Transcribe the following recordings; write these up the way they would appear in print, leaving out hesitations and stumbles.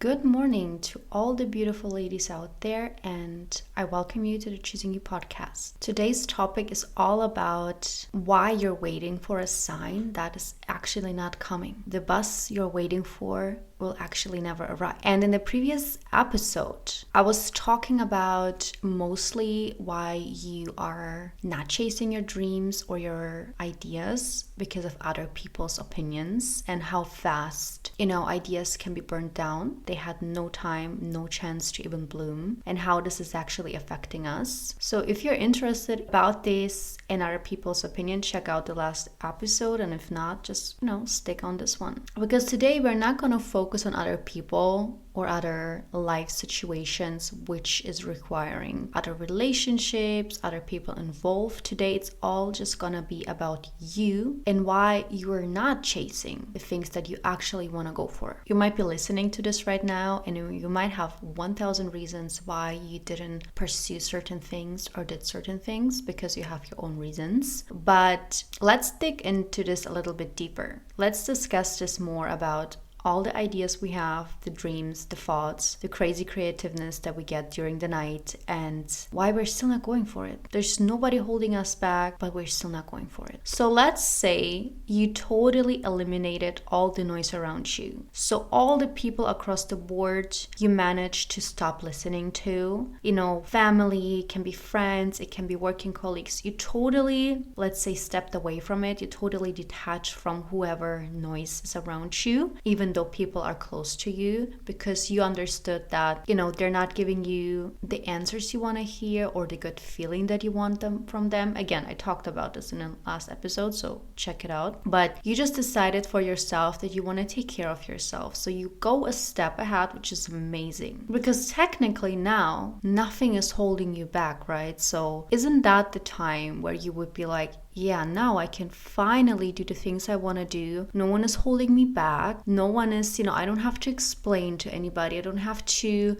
Good morning to all the beautiful ladies out there, and I welcome you to the Choosing You podcast. Today's topic is all about why you're waiting for a sign that is actually not coming. The bus you're waiting for will actually never arrive. And in the previous episode, I was talking about mostly why you are not chasing your dreams or your ideas because of other people's opinions and how fast, ideas can be burned down. They had no time, no chance to even bloom, and how this is actually affecting us. So if you're interested about this and other people's opinion, check out the last episode. And if not, just, stick on this one. Because today we're not going to focus on other people or other life situations which is requiring other relationships, other people involved. Today it's all just gonna be about you and why you are not chasing the things that you actually want to go for. You might be listening to this right now and you might have 1,000 reasons why you didn't pursue certain things or did certain things because you have your own reasons. But let's dig into this a little bit deeper. Let's discuss this more about all the ideas we have, the dreams, the thoughts, the crazy creativeness that we get during the night, and why we're still not going for it. There's nobody holding us back, but we're still not going for it. So let's say you totally eliminated all the noise around you. So all the people across the board you managed to stop listening to, family, it can be friends, it can be working colleagues. You totally, let's say, stepped away from it. You totally detached from whoever noise is around you, even though people are close to you, because you understood that, they're not giving you the answers you want to hear or the good feeling that you want them from them. Again, I talked about this in the last episode, so check it out. But you just decided for yourself that you want to take care of yourself. So you go a step ahead, which is amazing, because technically now nothing is holding you back, right? So isn't that the time where you would be like, yeah, now I can finally do the things I want to do. No one is holding me back. No one is, I don't have to explain to anybody. I don't have to,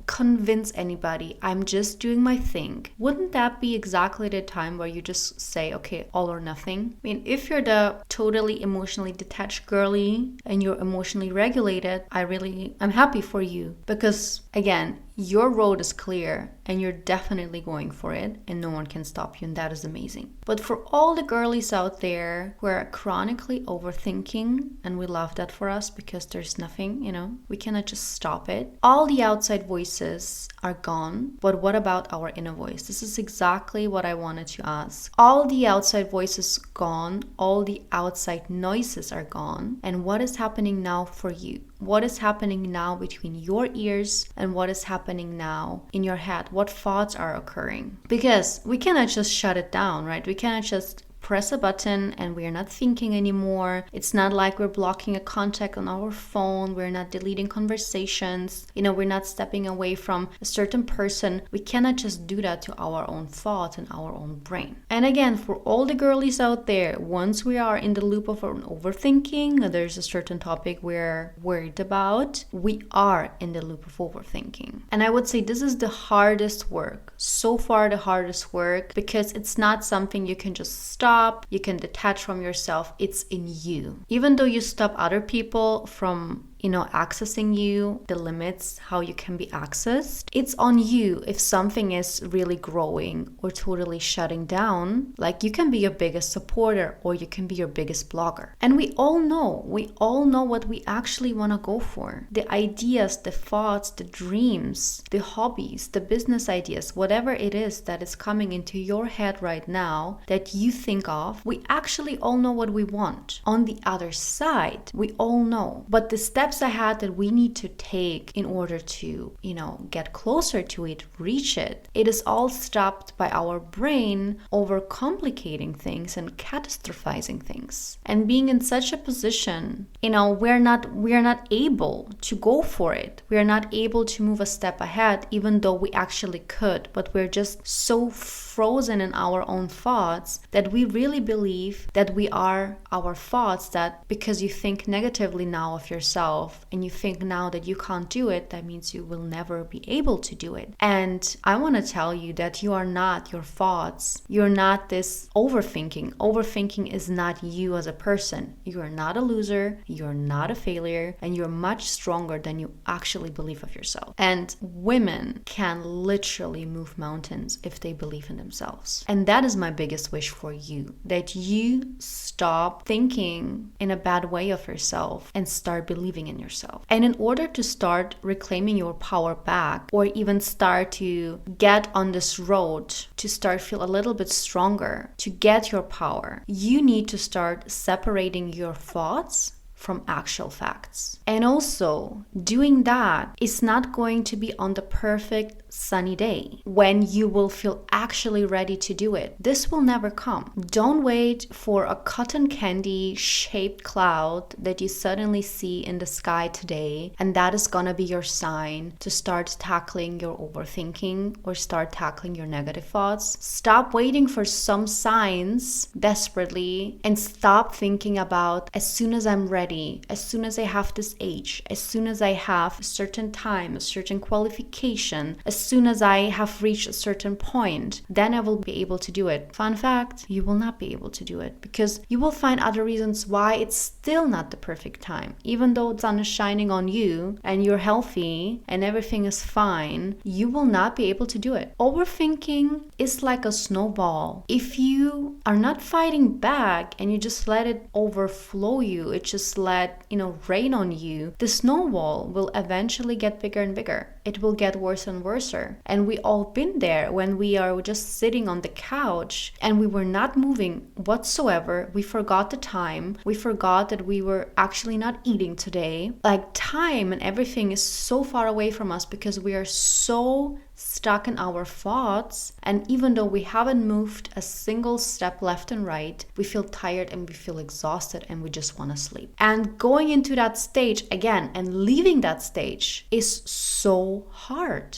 convince anybody. I'm just doing my thing. Wouldn't that be exactly the time where you just say, okay, all or nothing? I mean, if you're the totally emotionally detached girly and you're emotionally regulated, I'm happy for you, because again, your road is clear and you're definitely going for it and no one can stop you, and that is amazing. But for all the girlies out there who are chronically overthinking, and we love that for us because there's nothing, we cannot just stop it. All the outside voices are gone, but what about our inner voice? This is exactly what I wanted to ask. All the outside voices gone, all the outside noises are gone, and what is happening now for you? What is happening now between your ears and what is happening now in your head? What thoughts are occurring? Because we cannot just shut it down, right? We cannot just press a button and we're not thinking anymore. It's not like we're blocking a contact on our phone. We're not deleting conversations. We're not stepping away from a certain person. We cannot just do that to our own thoughts and our own brain. And again, for all the girlies out there, once we are in the loop of our overthinking, there's a certain topic we're worried about, we are in the loop of overthinking. And I would say this is the hardest work. So far, the hardest work, because it's not something you can just stop. You can detach from yourself. It's in you. Even though you stop other people from accessing you, the limits, how you can be accessed, it's on you if something is really growing or totally shutting down. Like, you can be your biggest supporter or you can be your biggest blogger. And we all know what we actually want to go for. The ideas, the thoughts, the dreams, the hobbies, the business ideas, whatever it is that is coming into your head right now that you think of, we actually all know what we want. On the other side, we all know. But the steps ahead that we need to take in order to, get closer to it, reach it, it is all stopped by our brain overcomplicating things and catastrophizing things. And being in such a position, we're not able to go for it. We are not able to move a step ahead, even though we actually could, but we're just so frozen in our own thoughts that we really believe that we are our thoughts, that because you think negatively now of yourself, yourself and you think now that you can't do it, that means you will never be able to do it. And I want to tell you that you are not your thoughts. You're not this overthinking. Overthinking is not you as a person. You are not a loser. You're not a failure. And you're much stronger than you actually believe of yourself. And women can literally move mountains if they believe in themselves. And that is my biggest wish for you, that you stop thinking in a bad way of yourself and start believing in yourself. And in order to start reclaiming your power back, or even start to get on this road to start feel a little bit stronger, to get your power, you need to start separating your thoughts from actual facts. And also, doing that is not going to be on the perfect sunny day when you will feel actually ready to do it. This will never come. Don't wait for a cotton candy shaped cloud that you suddenly see in the sky today, and that is gonna be your sign to start tackling your overthinking or start tackling your negative thoughts. Stop waiting for some signs desperately and stop thinking about, as soon as I'm ready, as soon as I have this age, as soon as I have a certain time, a certain qualification, as soon as I have reached a certain point, then I will be able to do it. Fun fact, you will not be able to do it because you will find other reasons why it's still not the perfect time. Even though the sun is shining on you and you're healthy and everything is fine, you will not be able to do it. Overthinking is like a snowball. If you are not fighting back and you just let it overflow you, it just rain on you, the snowball will eventually get bigger and bigger. It will get worse and worse. And we all been there when we are just sitting on the couch and we were not moving whatsoever. We forgot the time. We forgot that we were actually not eating today. Like, time and everything is so far away from us because we are so stuck in our thoughts. And even though we haven't moved a single step left and right, we feel tired and we feel exhausted and we just want to sleep. And going into that stage again and leaving that stage is so hard.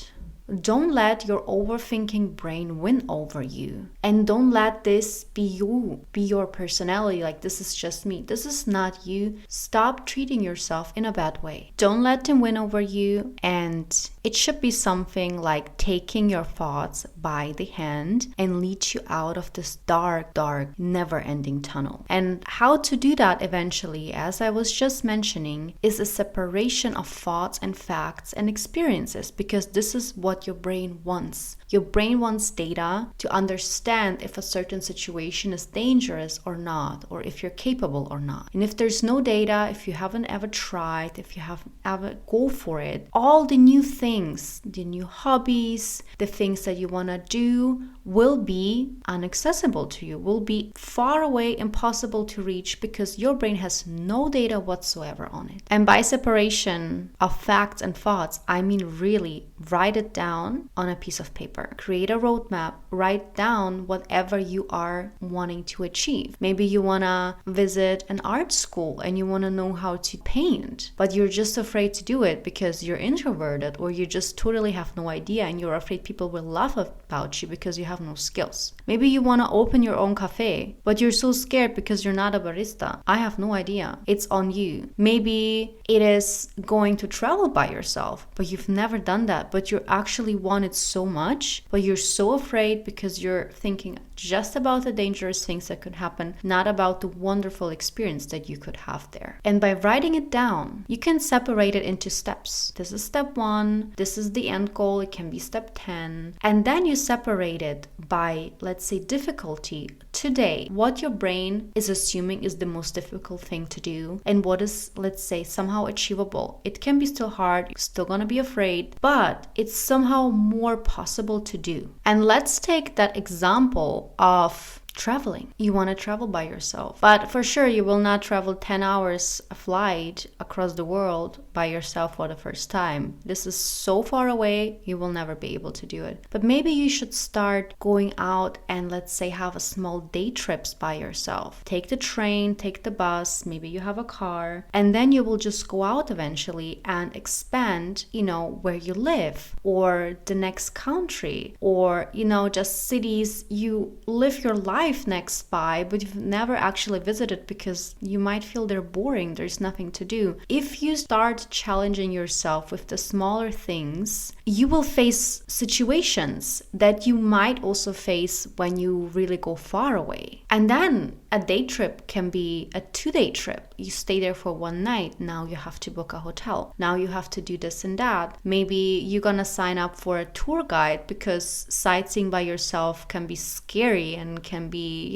Don't let your overthinking brain win over you. And don't let this be you, be your personality. Like, this is just me. This is not you. Stop treating yourself in a bad way. Don't let them win over you. And it should be something like taking your thoughts by the hand and lead you out of this dark, never-ending tunnel. And how to do that eventually, as I was just mentioning, is a separation of thoughts and facts and experiences, because this is what your brain wants. Your brain wants data to understand if a certain situation is dangerous or not, or if you're capable or not. And if there's no data, if you haven't ever tried, if you haven't ever go for it, all the new things, the new hobbies, the things that you want to do will be inaccessible to you, will be far away, impossible to reach, because your brain has no data whatsoever on it. And by separation of facts and thoughts, I mean really write it down on a piece of paper. Create a roadmap. Write down whatever you are wanting to achieve. Maybe you want to visit an art school and you want to know how to paint, but you're just afraid to do it because you're introverted, or you just totally have no idea and you're afraid people will laugh about you because you have no skills. Maybe you want to open your own cafe, but you're so scared because you're not a barista. I have no idea. It's on you. Maybe it is going to travel by yourself, but you've never done that, but you actually want it so much, but you're so afraid because you're thinking just about the dangerous things that could happen, not about the wonderful experience that you could have there. And by writing it down, you can separate it into steps. This is step 1. This is the end goal. It can be step 10. And then you separate it by, let's say, difficulty. Today, what your brain is assuming is the most difficult thing to do, and what is, let's say, somehow achievable. It can be still hard. You're still gonna be afraid, but it's somehow more possible to do. And let's take that example of traveling. You want to travel by yourself, but for sure you will not travel 10 hours a flight across the world by yourself for the first time. This is so far away, you will never be able to do it. But maybe you should start going out and, let's say, have a small day trips by yourself. Take the train, take the bus, maybe you have a car, and then you will just go out eventually and expand, where you live, or the next country, or, just cities. You live your life drive next by, but you've never actually visited because you might feel they're boring, there's nothing to do. If you start challenging yourself with the smaller things, you will face situations that you might also face when you really go far away. And then a day trip can be a 2-day trip. You stay there for one night. Now you have to book a hotel. Now you have to do this and that. Maybe you're gonna sign up for a tour guide because sightseeing by yourself can be scary and can be,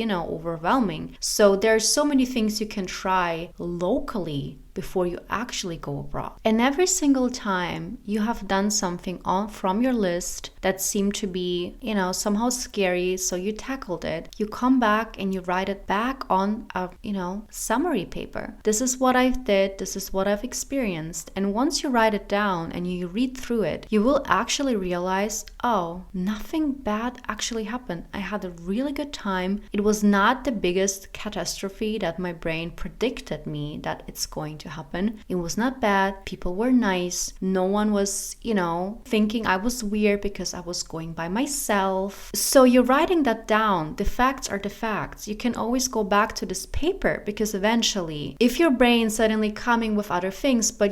overwhelming. So there's so many things you can try locally before you actually go abroad. And every single time you have done something from your list that seemed to be, somehow scary, so you tackled it, you come back and you write it back on a, summary paper. This is what I did, this is what I've experienced. And once you write it down and you read through it, you will actually realize, oh, nothing bad actually happened. I had a really good time. It was not the biggest catastrophe that my brain predicted me that it's going to happen. It was not bad. People were nice. No one was, thinking I was weird because I was going by myself. So you're writing that down. The facts are the facts. You can always go back to this paper because eventually, if your brain suddenly coming with other things, but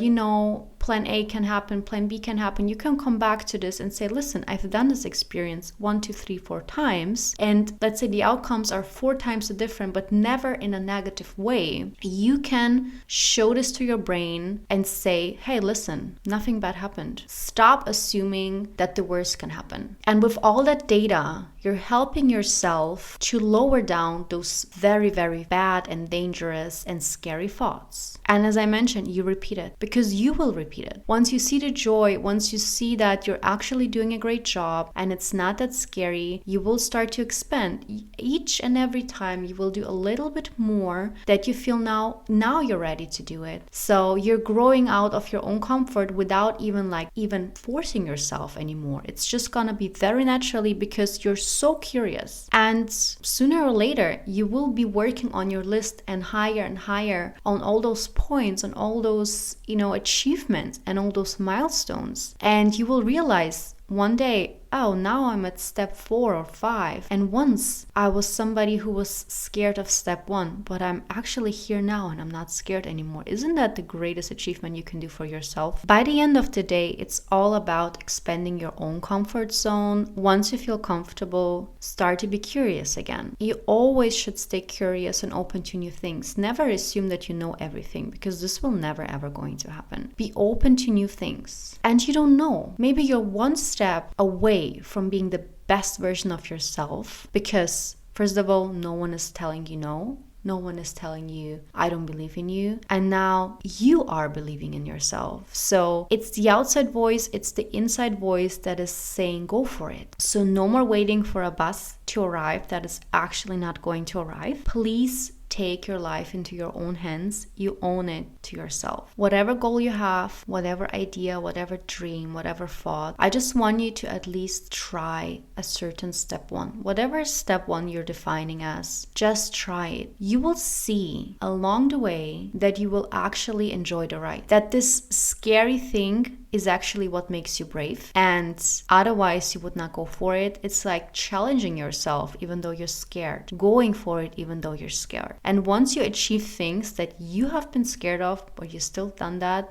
plan A can happen, plan B can happen, you can come back to this and say, listen, I've done this experience 1, 2, 3, 4 times. And let's say the outcomes are 4 times different, but never in a negative way. You can show this to your brain and say, hey, listen, nothing bad happened. Stop assuming that the worst can happen. And with all that data, you're helping yourself to lower down those very, very bad and dangerous and scary thoughts. And as I mentioned, you repeat it because you will repeat it. Once you see the joy, once you see that you're actually doing a great job and it's not that scary, you will start to expand. Each and every time you will do a little bit more that you feel now you're ready to do it. So you're growing out of your own comfort without even forcing yourself anymore. It's just gonna be very naturally because you're so curious. And sooner or later, you will be working on your list and higher on all those points, on all those, achievements and all those milestones. And you will realize one day, oh, now I'm at step 4 or 5. And once I was somebody who was scared of step 1, but I'm actually here now and I'm not scared anymore. Isn't that the greatest achievement you can do for yourself? By the end of the day, it's all about expanding your own comfort zone. Once you feel comfortable, start to be curious again. You always should stay curious and open to new things. Never assume that you know everything because this will never ever going to happen. Be open to new things. And you don't know. Maybe you're one step away from being the best version of yourself because, first of all, no one is telling you no. No one is telling you, I don't believe in you. And now you are believing in yourself. So it's the outside voice, it's the inside voice that is saying, go for it. So no more waiting for a bus to arrive that is actually not going to arrive. Please take your life into your own hands. You own it to yourself. Whatever goal you have, whatever idea, whatever dream, whatever thought, I just want you to at least try a certain step 1. Whatever step 1 you're defining as, just try it. You will see along the way that you will actually enjoy the ride. That this scary thing is actually what makes you brave, and otherwise you would not go for it. It's like challenging yourself even though you're scared, going for it even though you're scared. And once you achieve things that you have been scared of, but you still done that,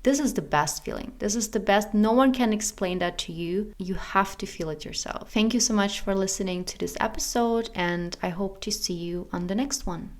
this is the best feeling. This is the best. No one can explain that to you. You have to feel it yourself. Thank you so much for listening to this episode, and I hope to see you on the next one.